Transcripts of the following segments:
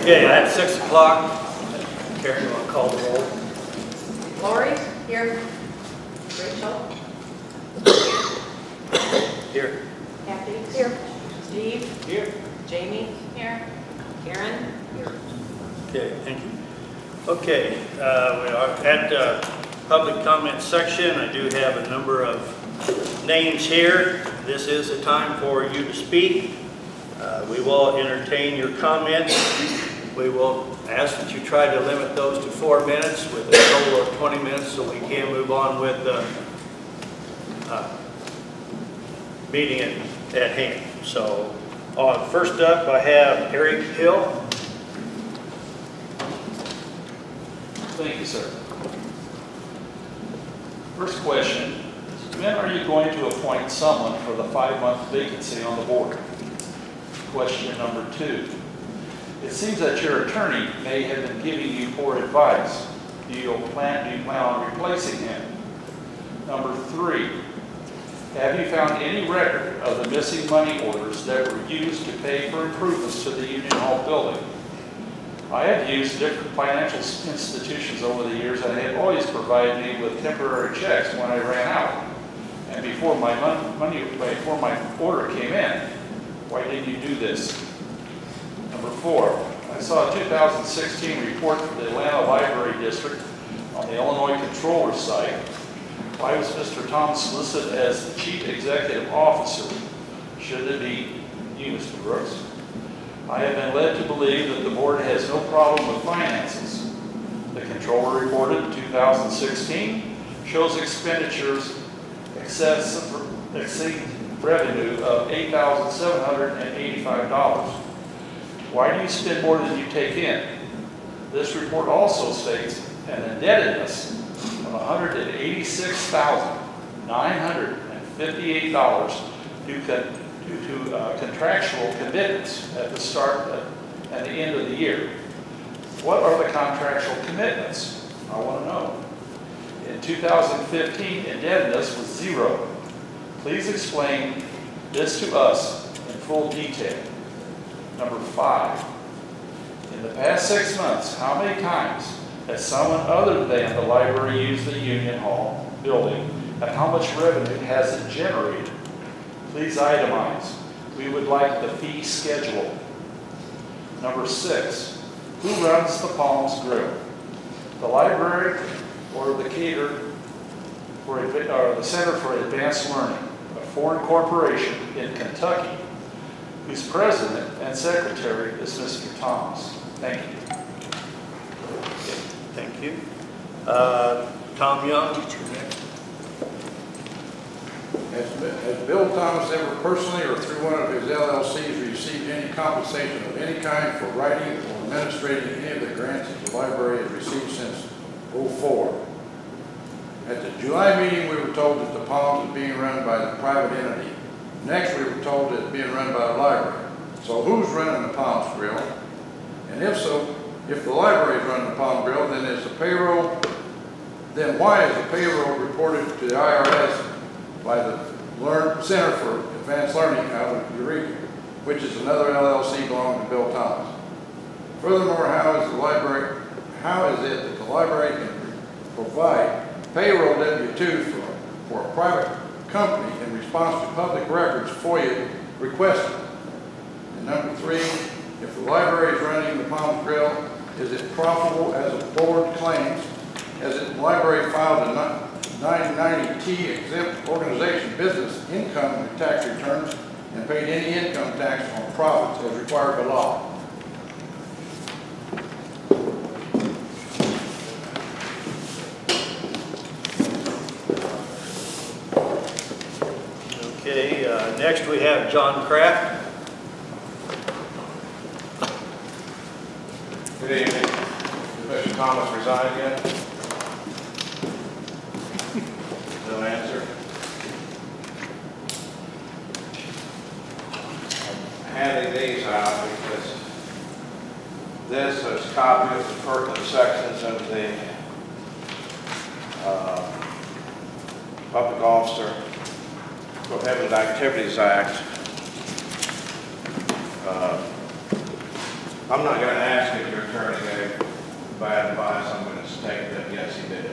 Okay, at 6 o'clock, Karen, you want to call the roll? Lori? Here. Rachel? Here. Kathy? Here. Steve? Here. Jamie? Here. Karen? Here. Okay, thank you. Okay, we are at the public comment section. I do have a number of names here. This is the time for you to speak. We will entertain your comments. We will ask that you try to limit those to 4 minutes with a total of 20 minutes so we can move on with the meeting at hand. So first up I have Eric Hill. Thank you, sir. First question, when are you going to appoint someone for the 5-month vacancy on the board? Question number 2, it seems that your attorney may have been giving you poor advice. Do you plan on replacing him? Number 3, have you found any record of the missing money orders that were used to pay for improvements to the Union Hall building? I have used different financial institutions over the years and they have always provided me with temporary checks when I ran out. And before my order came in, why didn't you do this? Number 4, I saw a 2016 report from the Atlanta Library District on the Illinois Controller's site. Why was Mr. Thomas listed as the Chief Executive Officer? Should it be you, Mr. Brooks? I have been led to believe that the board has no problem with finances. The Controller report in 2016 shows expenditures exceed revenue of $8,785. Why do you spend more than you take in? This report also states an indebtedness of $186,958 due to contractual commitments at the start and the end of the year. What are the contractual commitments? I want to know. In 2015, indebtedness was 0. Please explain this to us in full detail. Number 5, in the past 6 months, how many times has someone other than the library used the Union Hall building, and how much revenue has it generated? Please itemize. We would like the fee schedule. Number 6, who runs the Palms Grill? The library or the the Center for Advanced Learning, a foreign corporation in Kentucky, whose president and secretary is Mr. Thomas. Thank you. Okay, thank you. Tom Young. Has Bill Thomas ever personally or through one of his LLCs received any compensation of any kind for writing or administrating any of the grants that the library has received since '04? At the July meeting, we were told that the Palms is being run by the private entity. Next, we were told that it's being run by the library. So who's running the Palms Grill? And if so, if the library is running the Palms Grill, then why is the payroll reported to the IRS by the Center for Advanced Learning out of Eureka, which is another LLC belonging to Bill Thomas? Furthermore, how is it that the library can provide payroll W-2 for a private company in response to public records FOIA requested? And number 3, if the library is running the Palms Grill, is it profitable as the board claims? Has the library filed a 990T exempt organization business income tax returns and paid any income tax on profits as required by law? Okay, next we have John Kraft. Good evening. Did Mr. Thomas resign yet? No answer. I'm handing these out because this is copies of the pertinent sections of the Public Officer Prohibited Activities Act. I'm not going to ask if your attorney gave bad advice. I'm going to state that yes, he did.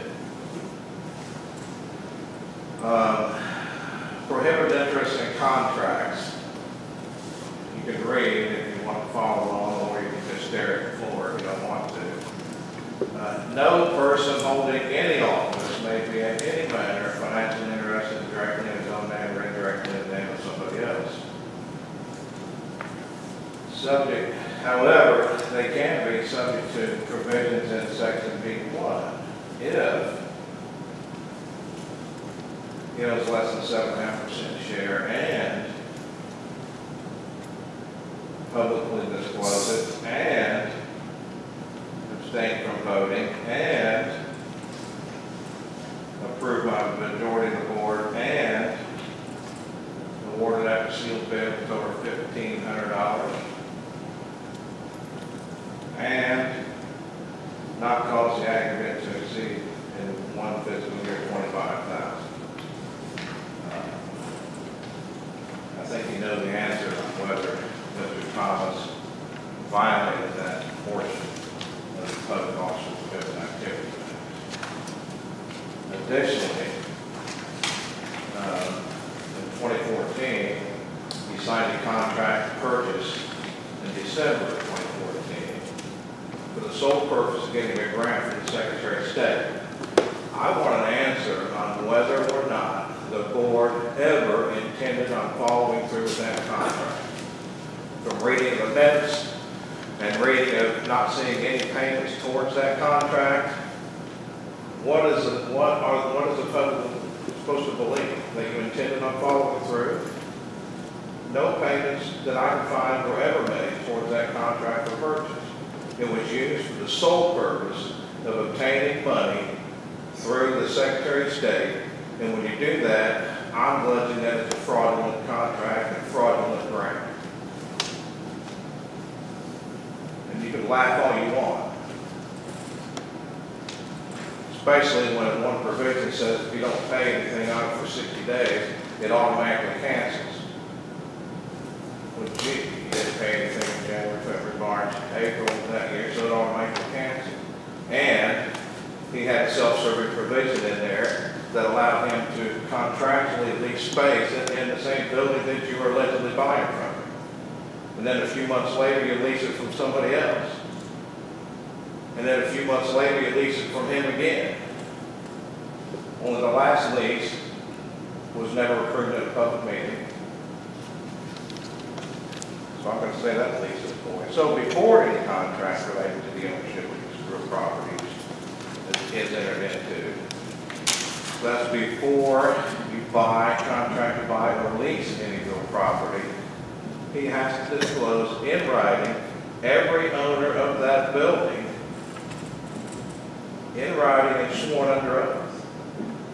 Prohibit interest in contracts. You can read if you want to follow along, or you can just stare at the floor if you don't want to. No person holding any office may be in any manner financially interested directly in his own name or indirectly in the name of somebody else. Subject, however, they can be subject to provisions in section B1 if he owns less than 7.5% share and publicly disclose it and abstain from voting and approved by the majority of the board and awarded after sealed bid with over $1,500 and not cause the aggregate to exceed in one fiscal year $25,000. I think you know the answer on whether Mr. Thomas violated that portion of the public officer prohibited activity. Additionally, in 2014, he signed a contract to purchase in December of 2014 for the sole purpose of getting a grant from the Secretary of State. I want an answer on whether or not the board ever intended on following through with that contract. From reading the minutes and reading of not seeing any payments towards that contract, what is the public supposed to believe? That you intended on following through? No payments that I can find were ever made towards that contract or purchase. It was used for the sole purpose of obtaining money through the Secretary of State, and when you do that, I'm alleging that it's a fraudulent contract and fraudulent grant. And you can laugh all you want. Especially when one provision says if you don't pay anything on it for 60 days, it automatically cancels. Well, gee, you didn't pay anything in January, February, March, April that year, so it automatically canceled. And he had a self-serving provision in there that allowed him to contractually lease space in the same building that you were allegedly buying from him. And then a few months later, you lease it from somebody else. And then a few months later, you lease it from him again. Only the last lease was never approved at a public meeting. So I'm going to say that lease is void. So before any contract related to the ownership of these real properties is entered into, that's before you buy, contract to buy, or lease any real property, he has to disclose in writing every owner of that building in writing and sworn under oath.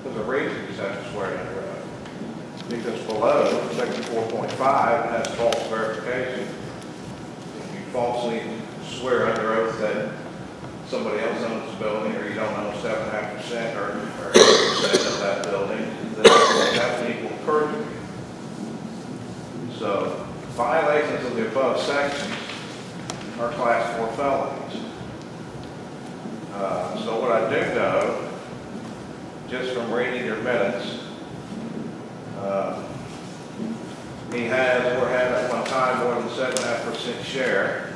There's a reason he has to swear under oath. Because below, section 4.5, it has false verification. If you falsely swear under oath that somebody else owns the building, or you don't own 7.5% or 8% of that building, then that's an equal perjury. So, violations of the above sections are class 4 felonies. So what I do know, just from reading your minutes, he has or had at one time more than 7.5% share.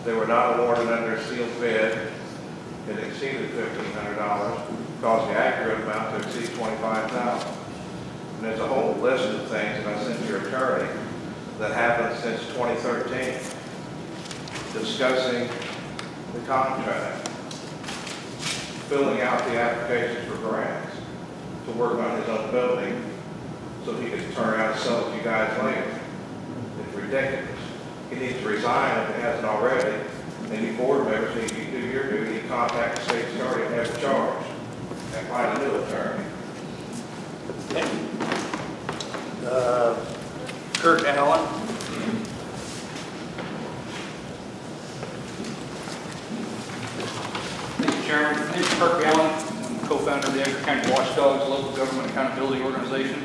They were not awarded under a sealed bid. It exceeded $1,500, caused the aggregate amount to exceed $25,000. And there's a whole list of things that I sent to your attorney that happened since 2013, discussing the contract, filling out the applications for grants to work on his own building so he could turn around and sell it to you guys later. It's ridiculous. He needs to resign if he hasn't already. And you board members need to do your duty, contact the state attorney and have a charge. And find a new attorney. Thank you. Kurt Allen. Thank you, Chairman. My name is Kirk Allen. I'm co-founder of the Edgar County Watchdogs, local government accountability organization.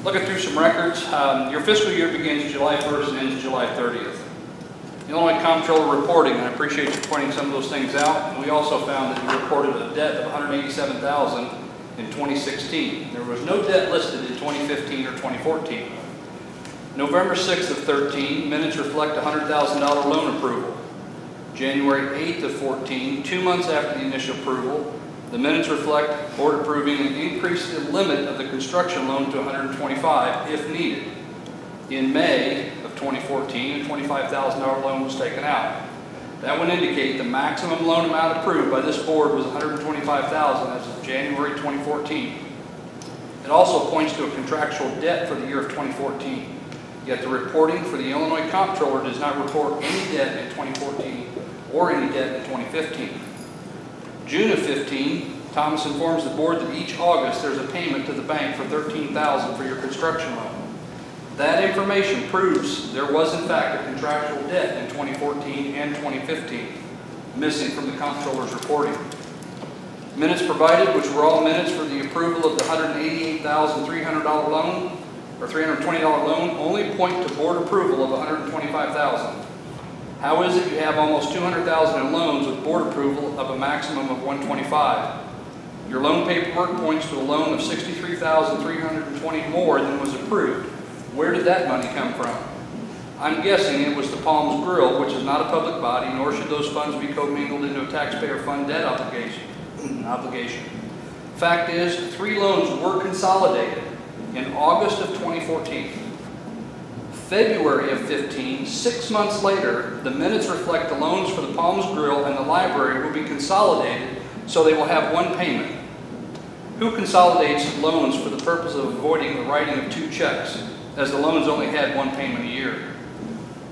Looking through some records, your fiscal year begins July 1st and ends July 30th. Illinois Comptroller reporting, and I appreciate you pointing some of those things out. And we also found that you reported a debt of $187,000 in 2016. There was no debt listed in 2015 or 2014. November 6th of 13, minutes reflect a $100,000 loan approval. January 8th of 14, 2 months after the initial approval, the minutes reflect board approving an increase in the limit of the construction loan to $125,000 if needed. In May of 2014, a $25,000 loan was taken out. That would indicate the maximum loan amount approved by this board was $125,000 as of January 2014. It also points to a contractual debt for the year of 2014. Yet the reporting for the Illinois Comptroller does not report any debt in 2014 or any debt in 2015. June of 15, Thomas informs the board that each August there's a payment to the bank for $13,000 for your construction loan. That information proves there was in fact a contractual debt in 2014 and 2015, missing from the Comptroller's reporting. Minutes provided, which were all minutes for the approval of the $188,300 loan, or $320 loan, only point to board approval of $125,000. How is it you have almost $200,000 in loans with board approval of a maximum of $125,000? Your loan paperwork points to a loan of $63,320 more than was approved. Where did that money come from? I'm guessing it was the Palms Grill, which is not a public body, nor should those funds be commingled into a taxpayer fund debt obligation. Fact is, 3 loans were consolidated in August of 2014. February of 15, 6 months later, the minutes reflect the loans for the Palms Grill and the library will be consolidated so they will have one payment. Who consolidates loans for the purpose of avoiding the writing of 2 checks, as the loans only had one payment a year?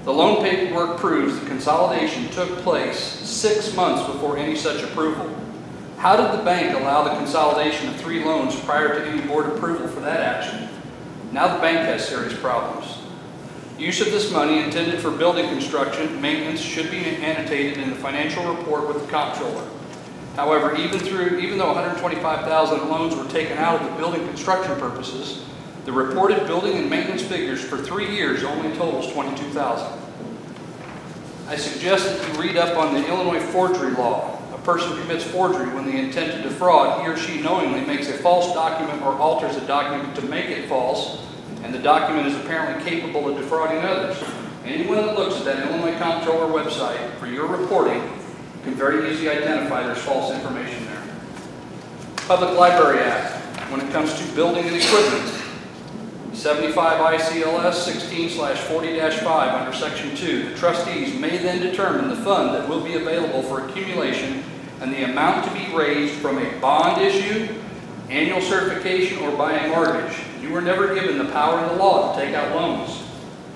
The loan paperwork proves the consolidation took place 6 months before any such approval. How did the bank allow the consolidation of 3 loans prior to any board approval for that action? Now the bank has serious problems. Use of this money intended for building construction, maintenance should be annotated in the financial report with the Comptroller. However, even though $125,000 loans were taken out of the building construction purposes, the reported building and maintenance figures for 3 years only totals $22,000. I suggest that you read up on the Illinois forgery law. A person commits forgery when the intent to defraud, he or she knowingly makes a false document or alters a document to make it false, and the document is apparently capable of defrauding others. Anyone that looks at that Illinois Comptroller website for your reporting can very easily identify there's false information there. Public Library Act, when it comes to building and equipment, 75 ICLS 16/40-5 under Section 2, the trustees may then determine the fund that will be available for accumulation and the amount to be raised from a bond issue, annual certification, or by a mortgage. You were never given the power of the law to take out loans.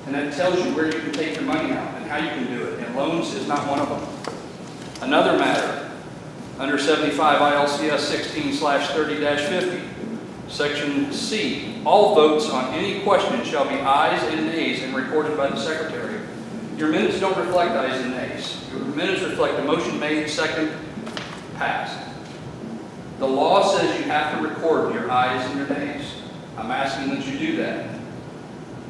And that tells you where you can take your money out and how you can do it. And loans is not one of them. Another matter, under 75 ILCS 16/30-50, Section C, all votes on any question shall be ayes and nays and recorded by the Secretary. Your minutes don't reflect ayes and nays. Your minutes reflect a motion made, second, passed. The law says you have to record your ayes and your nays. I'm asking that you do that.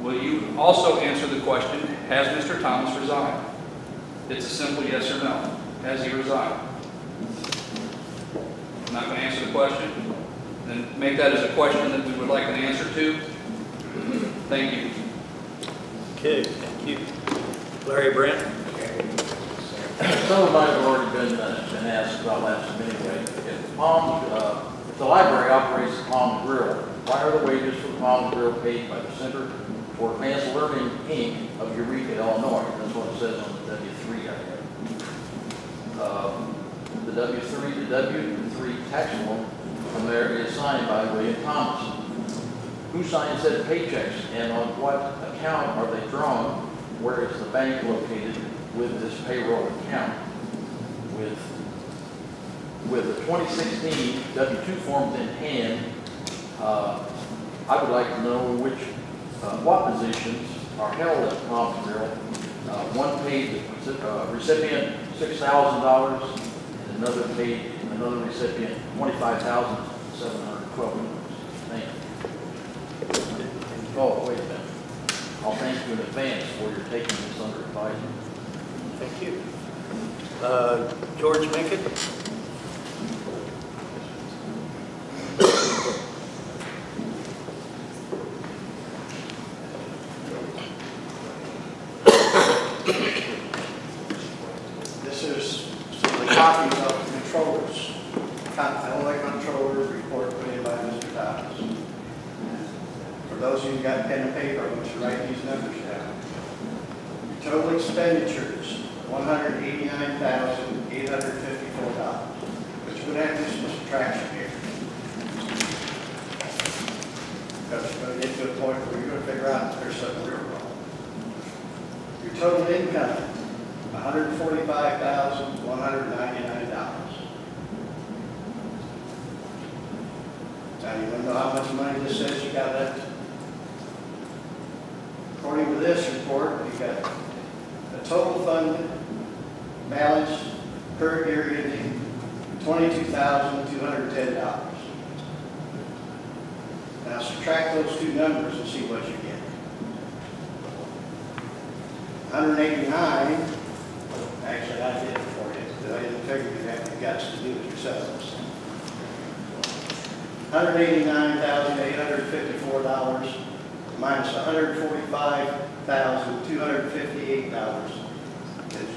Will you also answer the question, has Mr. Thomas resigned? It's a simple yes or no. Has he resigned? I'm not going to answer the question. Then make that as a question that we would like an answer to. Thank you. Okay, thank you. Larry Brandt? Some of mine have already been asked, but I'll ask them anyway. If the library operates the Palm Grill, why are the wages for the Palm Grill paid by the Center for Advanced Learning, Inc. of Eureka, Illinois? That's what it says on the W-3 I have. The W-3 tax form from there is signed by William Thomas. Who signs that paychecks and on what account are they drawn? Where is the bank located with this payroll account? With the 2016 W-2 forms in hand, I would like to know what positions are held at Palm Grill. One paid the recipient $6,000 and another recipient $25,712. Thank you. Oh, wait a minute. I'll thank you in advance for your taking this under advisement. Thank you. George Minkin. This is some of the copies of the controllers. Illinois Controller report put in by Mr. Thomas. For those of you who got pen and paper, I want you to write these numbers down. Your total expenditures, $189,854. But you're going to have to do some subtraction here. Because you're going to get to a point where you're going to figure out if there's something real wrong. Your total income, $145,199. Now, you want to know how much money this says you got left? According to this report, you got a total fund balance per year ending $22,210. Now, subtract those two numbers and see what you get. 189. Actually, I did it for you, because I didn't figure you'd have the guts to do it yourselves. $189,854 minus $145,258 is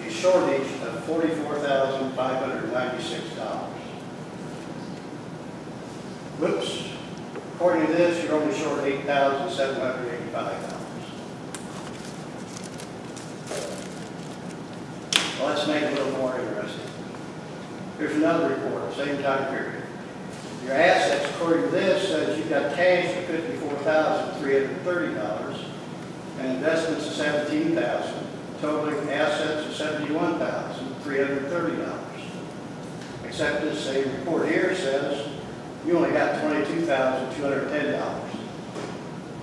a shortage of $44,596. Whoops. According to this, you're only short $8,785. Well, let's make it a little more interesting. Here's another report, same time period. Your assets, according to this, says you've got cash of $54,330 and investments of $17,000, totaling assets of $71,330. Except this same report here says you only got $22,210.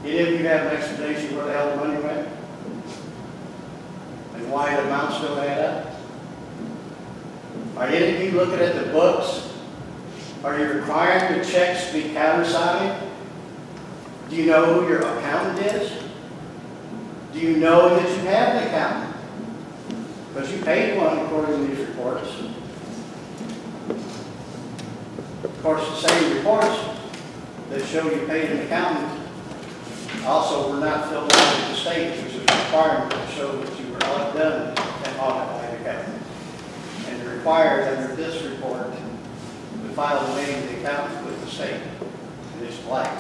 Any of you have an explanation where the hell the money went? And why the amounts don't add up? Are any of you looking at the books? Are you requiring the checks to be countersigned? Do you know who your accountant is? Do you know that you have an accountant? Because you paid one according to these reports. Of course, the same reports that show you paid an accountant also were not filled out with the state, which is a requirement to show that you were all done and audit by the accountant. And you're required under this report to file the name of the accountant with the state. And it's blank.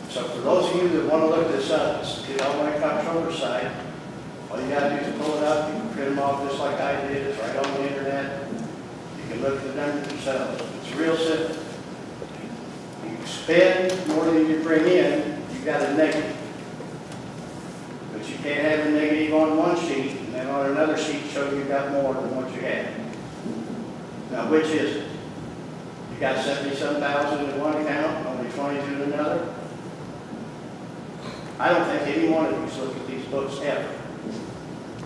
So for those of you that want to look this up, it's the Illinois Controller site. All you got to do is pull it up. You can print them off just like I did. It's right on the internet. You can look at the numbers yourselves. It's real simple. You spend more than you bring in, you've got a negative. But you can't have a negative on one sheet and then on another sheet show you got more than what you had. Now, which is it? You got 70-some thousand in one account, only 22 in another? I don't think any one of you's looked at these books ever.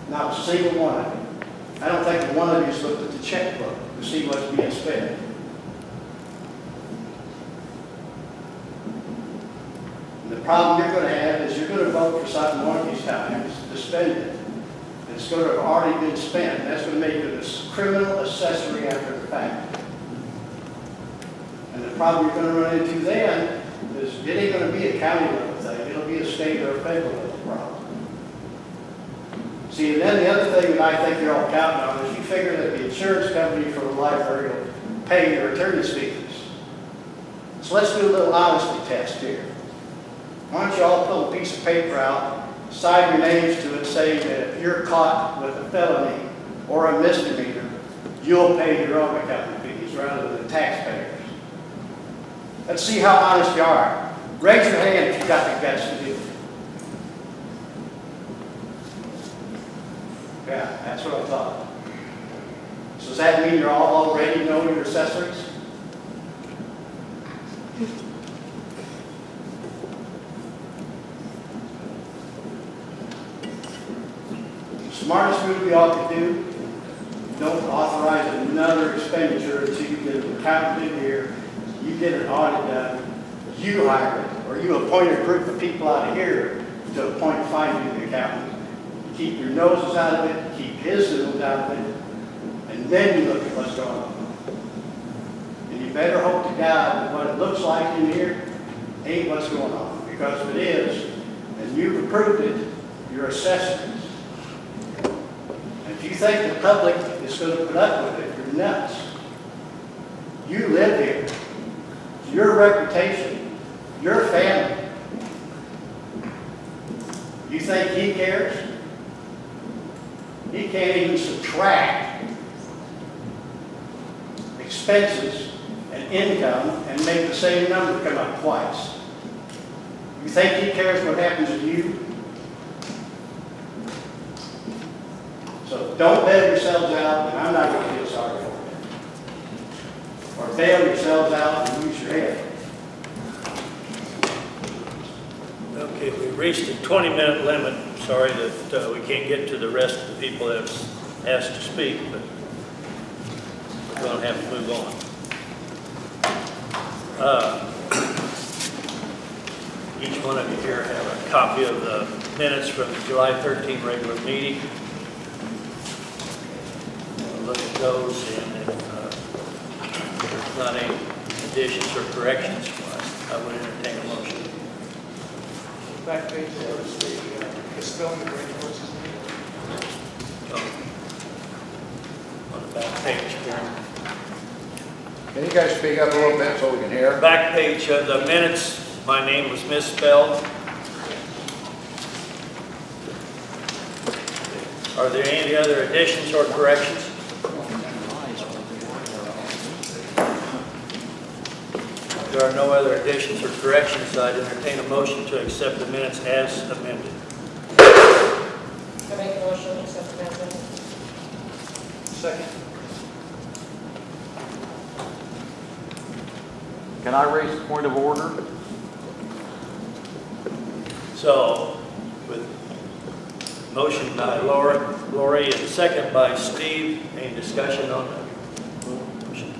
Not a single one of you. I don't think one of you's looked at the checkbook to see what's being spent. And the problem you're going to have is you're going to vote for something one of these times to spend it. It's going to have already been spent. That's going to make it a criminal accessory after the fact. And the problem you're going to run into then is it ain't going to be a county level thing. It'll be a state or a federal level problem. See, and then the other thing that I think you're all counting on is you figure that the insurance company for the library will pay your attorney's fees. So let's do a little honesty test here. Why don't you all pull a piece of paper out, sign your names to it, saying that if you're caught with a felony or a misdemeanor, you'll pay your own accounting fees rather than the taxpayers. Let's see how honest you are. Raise your hand if you've got the guts to do it. Yeah, that's what I thought. So does that mean you're all already know your accessories? Smartest move we all could do, don't authorize another expenditure until you get an accountant in here, you get an audit done, you hire it, or you appoint a group of people out of here to appoint and find you the accountant, keep your noses out of it, keep his nose out of it, and then you look at what's going on. And you better hope to God that what it looks like in here ain't what's going on. Because if it is, and you've approved it, your assessments. And if you think the public is going to put up with it, you're nuts. You live here. It's your reputation, your family. You think he cares? He can't even subtract expenses and income and make the same number come up twice. You think he cares what happens to you? So don't bail yourselves out, and I'm not going to feel sorry for you. Or bail yourselves out and lose your head. Okay, we reached the 20-minute limit. Sorry that we can't get to the rest of the people that have asked to speak, but we're going to have to move on. Each one of you here have a copy of the minutes from the July 13 regular meeting. We'll look at those, and if there's not any additions or corrections, I would entertain a motion. Back page, notice the spelling of Randy Horse's name. On the back page, Karen. Can you guys speak up a little bit so we can hear? Back page of the minutes, my name was misspelled. Are there any other additions or corrections? If there are no other additions or corrections, I'd entertain a motion to accept the minutes as amended. I make a motion to accept the minutes. Second. Can I raise a point of order? So, with motion by Lori and second by Steve, any discussion on that motion?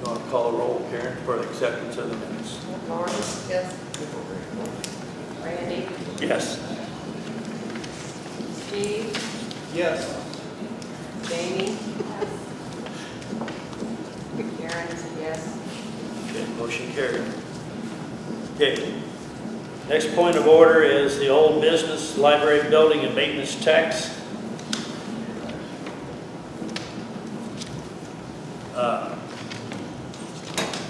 You want to call a roll, Karen, for the acceptance of the minutes? Lauren? Yes. Randy? Yes. Steve? Yes. Jamie? Karen is a yes. Okay, motion carried. Okay. Next point of order is the old business library building and maintenance tax.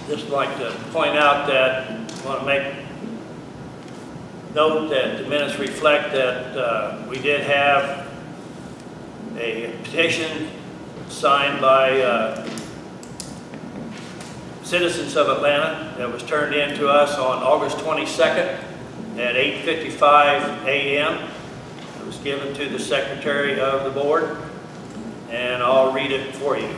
Just like to point out that I want to make note that the minutes reflect that we did have a petition signed by citizens of Atlanta that was turned in to us on August 22nd at 8:55 a.m. It was given to the secretary of the board, and I'll read it for you.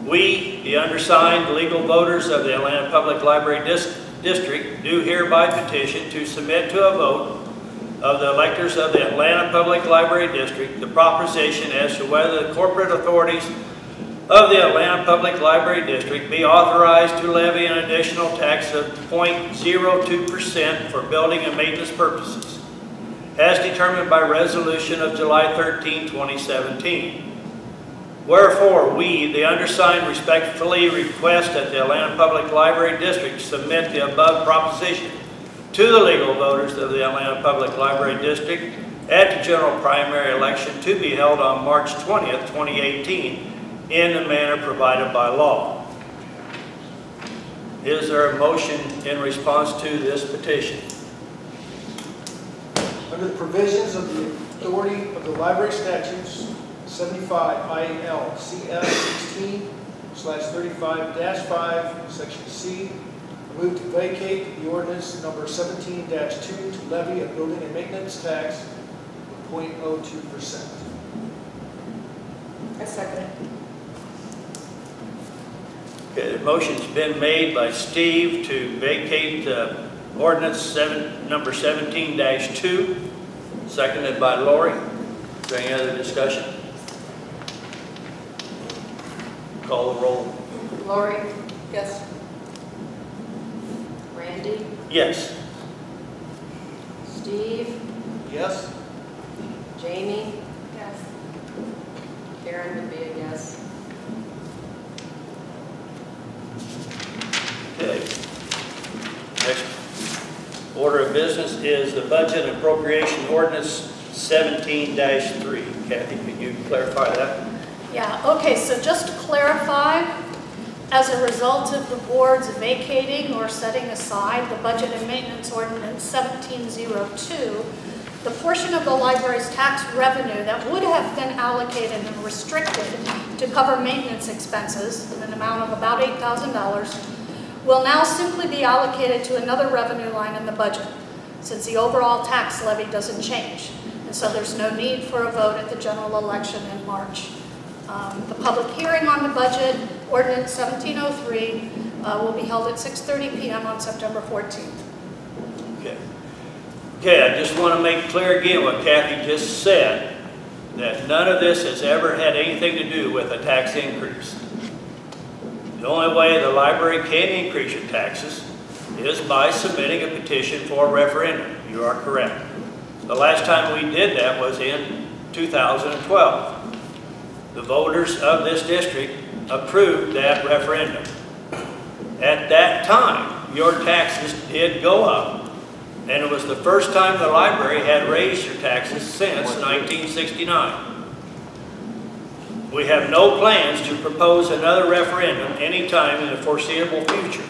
We, the undersigned legal voters of the Atlanta Public Library District, do hereby petition to submit to a vote of the electors of the Atlanta Public Library District the proposition as to whether the corporate authorities of the Atlanta Public Library District be authorized to levy an additional tax of 0.02% for building and maintenance purposes, as determined by resolution of July 13, 2017. Wherefore, we, the undersigned, respectfully request that the Atlanta Public Library District submit the above proposition to the legal voters of the Atlanta Public Library District at the general primary election to be held on March 20th, 2018, in the manner provided by law. Is there a motion in response to this petition? Under the provisions of the authority of the library statutes, 75 IL CF 16/35-5, section C, I move to vacate the ordinance number 17-2 to levy a building and maintenance tax of 0.02%. I second it. Okay, the motion's been made by Steve to vacate ordinance number 17-2, seconded by Lori. Is there any other discussion? Call the roll. Lori? Yes. Randy? Yes. Steve? Yes? Karen would be a yes. Okay. Next order of business is the budget and appropriation ordinance 17-3. Kathy, could you clarify that? Yeah, okay, so just to clarify, as a result of the board's vacating or setting aside the budget and maintenance ordinance 1702, the portion of the library's tax revenue that would have been allocated and restricted to cover maintenance expenses in an amount of about $8,000 will now simply be allocated to another revenue line in the budget, since the overall tax levy doesn't change. And so there's no need for a vote at the general election in March. The public hearing on the budget, ordinance 1703, will be held at 6:30 p.m. on September 14th. Okay. Okay, I just want to make clear again what Kathy just said, that none of this has ever had anything to do with a tax increase. The only way the library can increase your taxes is by submitting a petition for a referendum. You are correct. The last time we did that was in 2012. The voters of this district approved that referendum. At that time, your taxes did go up, and it was the first time the library had raised your taxes since 1969. We have no plans to propose another referendum anytime in the foreseeable future.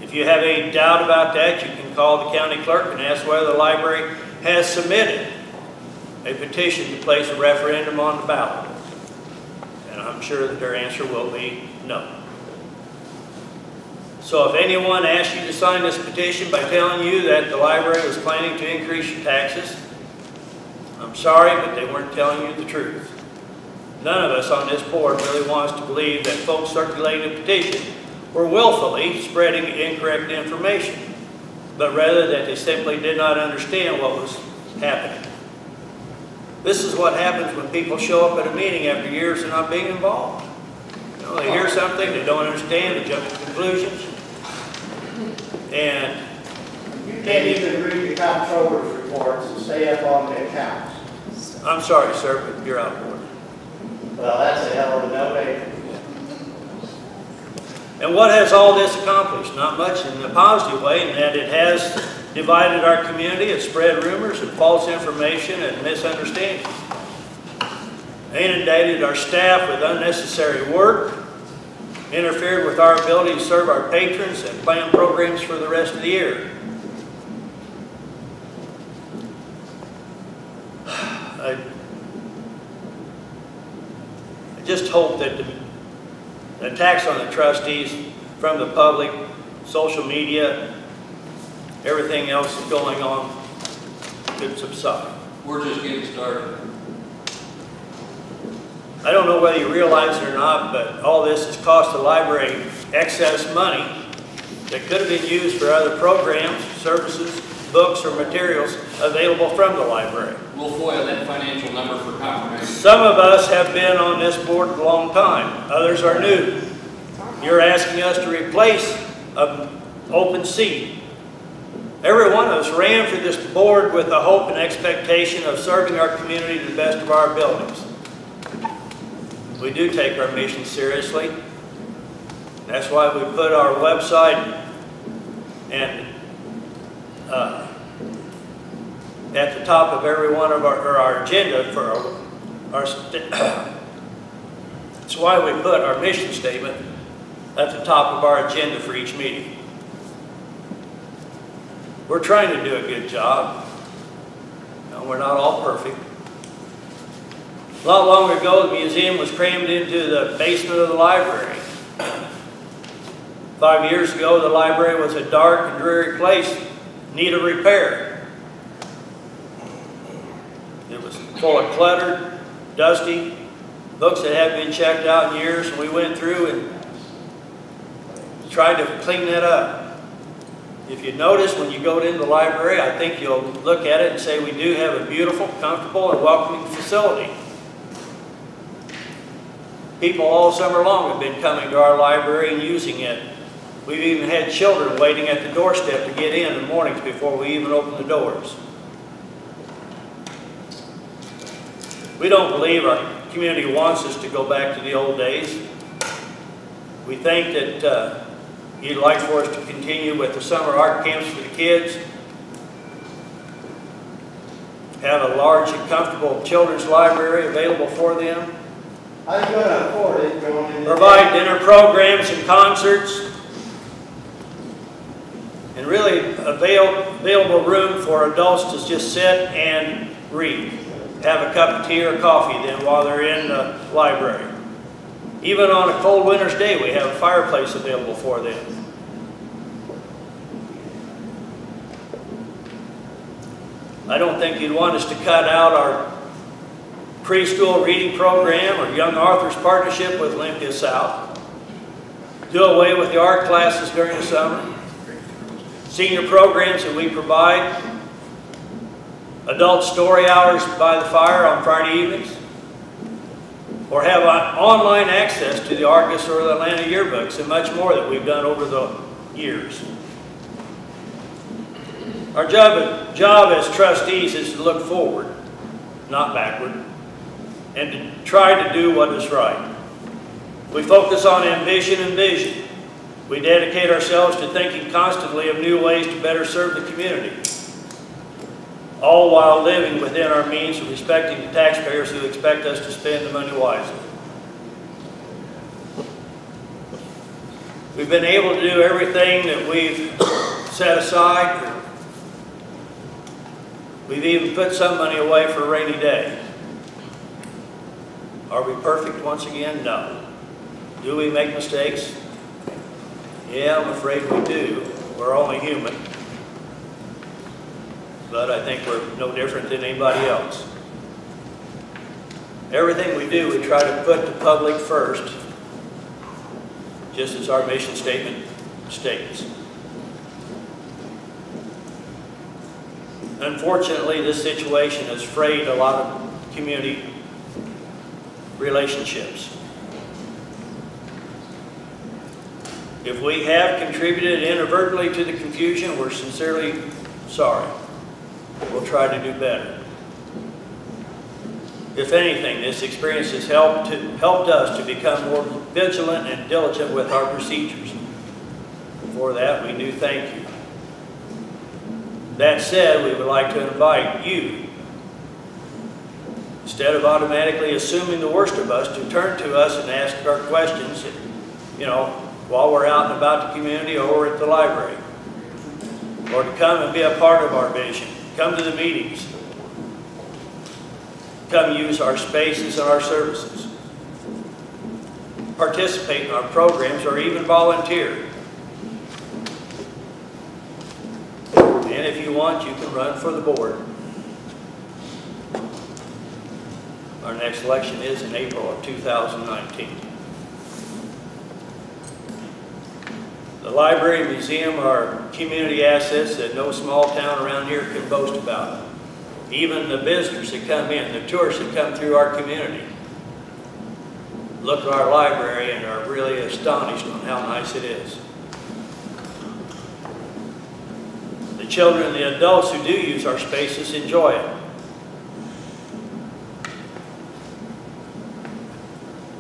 If you have any doubt about that, you can call the county clerk and ask whether the library has submitted a petition to place a referendum on the ballot. And I'm sure that their answer will be no. So if anyone asks you to sign this petition by telling you that the library was planning to increase your taxes, I'm sorry, but they weren't telling you the truth. None of us on this board really wants to believe that folks circulating the petition were willfully spreading incorrect information, but rather that they simply did not understand what was happening. This is what happens when people show up at a meeting after years of not being involved. You know, they hear something, they don't understand, they jump to conclusions. And You can't even read the comptroller's reports and stay up on the accounts. I'm sorry, sir, but you're out of order. Well, that's a hell of a no-brainer. And what has all this accomplished? Not much in a positive way, in that it has divided our community, it spread rumors and false information and misunderstandings. Inundated our staff with unnecessary work, interfered with our ability to serve our patrons and plan programs for the rest of the year. I just hope that the attacks on the trustees from the public, social media, everything else that's going on could subside. We're just getting started. I don't know whether you realize it or not, but all this has cost the library excess money that could have been used for other programs, services, books, or materials available from the library. We'll FOIA that financial number for confirmation. Some of us have been on this board a long time. Others are new. You're asking us to replace an open seat. Every one of us ran for this board with the hope and expectation of serving our community to the best of our abilities. We do take our mission seriously. That's why we put our website and at the top of every one of our agenda for that's why we put our mission statement at the top of our agenda for each meeting. We're trying to do a good job. No, we're not all perfect. A lot longer ago, the museum was crammed into the basement of the library. 5 years ago, the library was a dark and dreary place, in need of repair. It was full of cluttered, dusty books that hadn't been checked out in years, and we went through and tried to clean that up. If you notice when you go into the library, I think you'll look at it and say we do have a beautiful, comfortable, and welcoming facility. People all summer long have been coming to our library and using it. We've even had children waiting at the doorstep to get in the mornings before we even open the doors. We don't believe our community wants us to go back to the old days. We think that you'd like for us to continue with the summer art camps for the kids, have a large and comfortable children's library available for them, How you gonna afford it going in? provide dinner programs and concerts, and really available room for adults to just sit and read. Have a cup of tea or coffee then while they're in the library. Even on a cold winter's day, we have a fireplace available for them. I don't think you'd want us to cut out our preschool reading program or Young Authors Partnership with Olympia South. Do away with the art classes during the summer. Senior programs that we provide. Adult story hours by the fire on Friday evenings. Or have online access to the Argus or the Atlanta yearbooks and much more that we've done over the years. Our job as trustees is to look forward, not backward, and to try to do what is right. We focus on ambition and vision. We dedicate ourselves to thinking constantly of new ways to better serve the community, all while living within our means and respecting the taxpayers who expect us to spend the money wisely. We've been able to do everything that we've set aside. We've even put some money away for a rainy day. Are we perfect once again? No. Do we make mistakes? Yeah, I'm afraid we do. We're only human. But I think we're no different than anybody else. Everything we do, we try to put the public first, just as our mission statement states. Unfortunately, this situation has frayed a lot of community relationships. If we have contributed inadvertently to the confusion, we're sincerely sorry. We'll try to do better. If anything, this experience has helped us to become more vigilant and diligent with our procedures. For that, we do thank you. That said, we would like to invite you, instead of automatically assuming the worst of us, to turn to us and ask our questions, while we're out and about the community or at the library. Or to come and be a part of our vision. Come to the meetings. Come use our spaces and our services. Participate in our programs or even volunteer. And if you want, you can run for the board. Our next election is in April of 2019. The library and museum are community assets that no small town around here can boast about. Even the visitors that come in, the tourists that come through our community, look at our library and are really astonished on how nice it is. The children and the adults who do use our spaces enjoy it.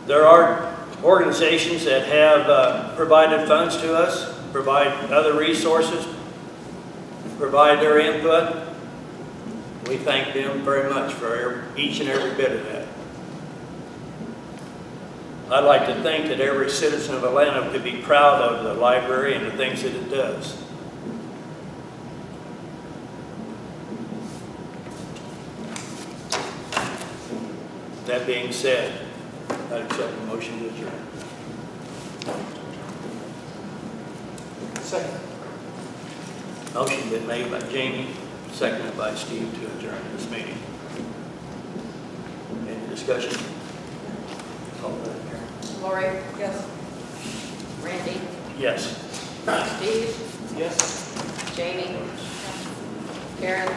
There are organizations that have provided funds to us, provide other resources, provide their input. We thank them very much for each and every bit of that. I'd like to think that every citizen of Atlanta could be proud of the library and the things that it does. That being said, I accept the motion to adjourn. Second. Motion been made by Jamie, seconded by Steve to adjourn this meeting. Any discussion? Call for that, Karen. Lori? Yes. Randy? Yes. Steve? Yes. Jamie? Karen?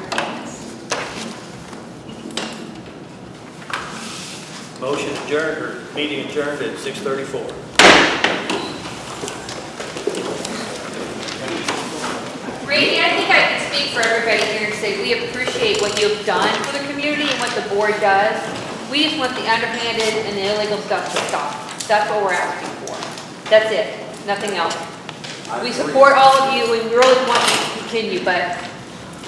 Motion adjourned, or meeting adjourned at 6:34. Randy, I think I can speak for everybody here and say we appreciate what you've done for the community and what the board does. We just want the underhanded and the illegal stuff to stop. That's what we're asking for. That's it, nothing else. We support all of you, and we really want you to continue, but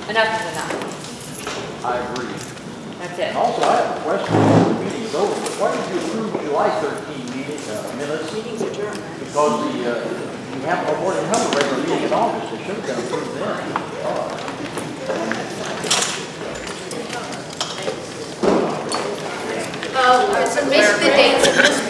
enough is enough. I agree. That's it. And also, I have a question before the meeting's over. Why did you approve July 13 minutes? Meeting's adjourned. Because you have no more than held a regular meeting in August. It should have been approved then. So basically the dates of this